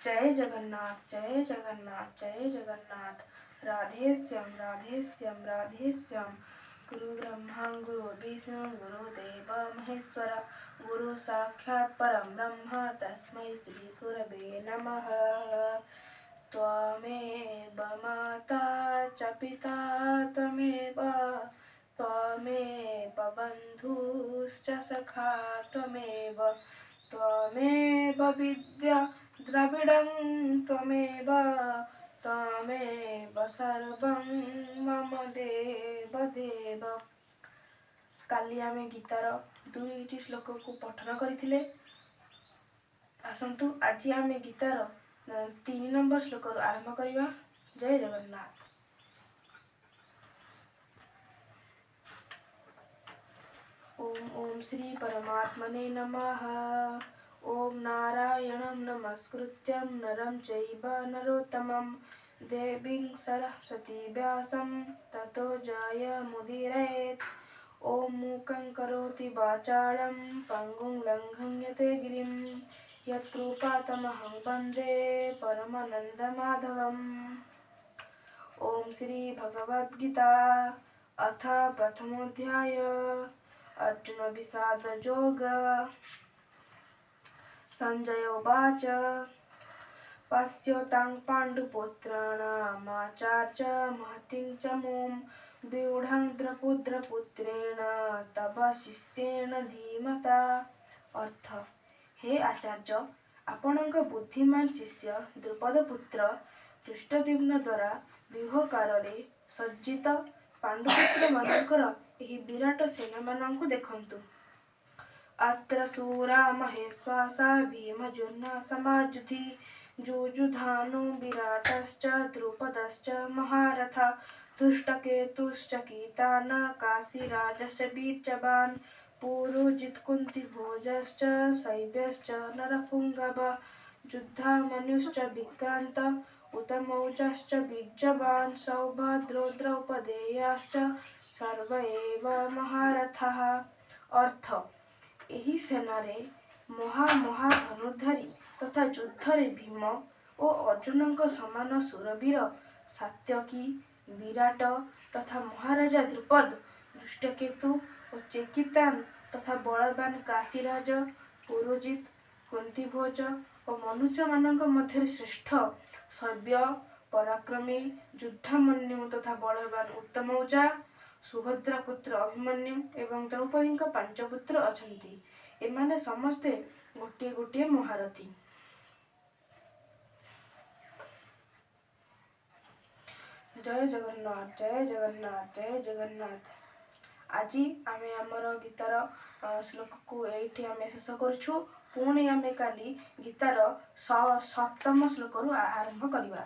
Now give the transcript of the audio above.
जय जगन्नाथ जय जगन्नाथ जय जगन्नाथ। राधे श्याम राधे श्याम राधे श्याम। गुरु ब्रह्मा गुरु विष्णु गुरुदेव महेश्वर गुरु साक्षात् परं ब्रह्म तस्मै श्री गुरवे नमः। त्वमेव माता च पिता त्वमेव त्वमेव बन्धुश्च सखा त्वमेव त्वमेव विद्या द्रविडं त्वमेव त्वमेव सर्वं मम देव देव। काली आमे गीतार 2टी श्लोक को पठन करथिले। आसंतु आज आमे गीतार 3 नंबर श्लोक आरंभ करिवा। जय जगन्नाथ। ओम ओम श्री परमात्मने नमः। ओम नारायणं नमस्कृत्यं नरं चैव नरोत्तमं देवीं सरस्वती व्यासं ततो जयमुदीरयेत्। ओम मूकं करोति वाचालं पङ्गुं लङ्घयते गिरिं यत्कृपातमहं वन्दे परमानन्दमाधवम्। ओम श्री भगवद्गीता अथ प्रथमोऽध्याय अर्जुन विषाद योग। संजय उवाच पश्यतां पाण्डुपुत्राणामाचार्य महतीं च मूं व्यूढं द्रौपदपुत्रेण तव शिष्येण धीमता। अर्थ, हे आचार्य, आपणଙ୍କ बुद्धिमान शिष्य द्रुपदपुत्र धृष्टद्युम्न द्वारा व्यूहकाରରେ ସଜ୍ଜିତ ପାଣ୍ଡୁପୁତ୍ରମାନଙ୍କର ଏହି ବିରାଟ ସେନାମାନଙ୍କୁ ଦେଖନ୍ତୁ। अत्र शूरा महेश्वासा भीमर्जुन समायुधि युयुधानो विराटश्च द्रुपदश्च महारथा धृष्टकेतुश्च कीतान काशीराजश्च वीर्यवान् पुरोजित् कुन्तीभोजश्च शैब्यश्च नरपुङ्गव युद्धामन्युश्च विक्रान्त उत्तमौजाश्च वीर्यवान् सौभद्रो द्रौपदेयाश्च सर्व एव महारथाः। अर्थ, ଏହି ସେନାରେ ମହା ଧନୁର୍ଦ୍ଧାରୀ ତଥା ଯୁଦ୍ଧରେ ଭୀମ ଓ ଅର୍ଜୁନଙ୍କ ସମାନ ଶୂରବୀର ସାତ୍ୟକୀ ବିରାଟ ତଥା ମହାରାଜା ଦ୍ରୁପଦ ଧୃଷ୍ଟକେତୁ ଓ ଚେକିତାନ ତଥା ବଳବାନ କାଶୀରାଜ ପୁରୋଜିତ କୁନ୍ତୀଭୋଜ ଓ ମନୁଷ୍ୟମାନଙ୍କ ମଧ୍ୟରେ ଶ୍ରେଷ୍ଠ ଶୈବ୍ୟ ପରାକ୍ରମୀ ଯୁଦ୍ଧାମନ୍ୟୁ ତଥା ବଳବାନ ଉତ୍ତମୌଜା ସୁଭଦ୍ରା ପୁତ୍ର ଅଭିମନ୍ୟୁ ଏବଂ ଦ୍ରୌପଦୀଙ୍କ 5 ପୁତ୍ର ଅଛନ୍ତି। ଏମାନେ ସମସ୍ତେ ଗୋଟିଏ ଗୋଟିଏ ମହାରଥୀ। ଜୟ ଜଗନ୍ନାଥ ଜୟ ଜଗନ୍ନାଥ ଜୟ ଜଗନ୍ନାଥ। ଆଜି ଆମେ ଆମର ଗୀତାର ଶ୍ଲୋକକୁ ଏଇଠି ଆମେ ଶେଷ କରୁଛୁ। ପୁଣି ଆମେ କାଲି ଗୀତାର 7ମ ଶ୍ଲୋକରୁ ଆରମ୍ଭ କରିବା।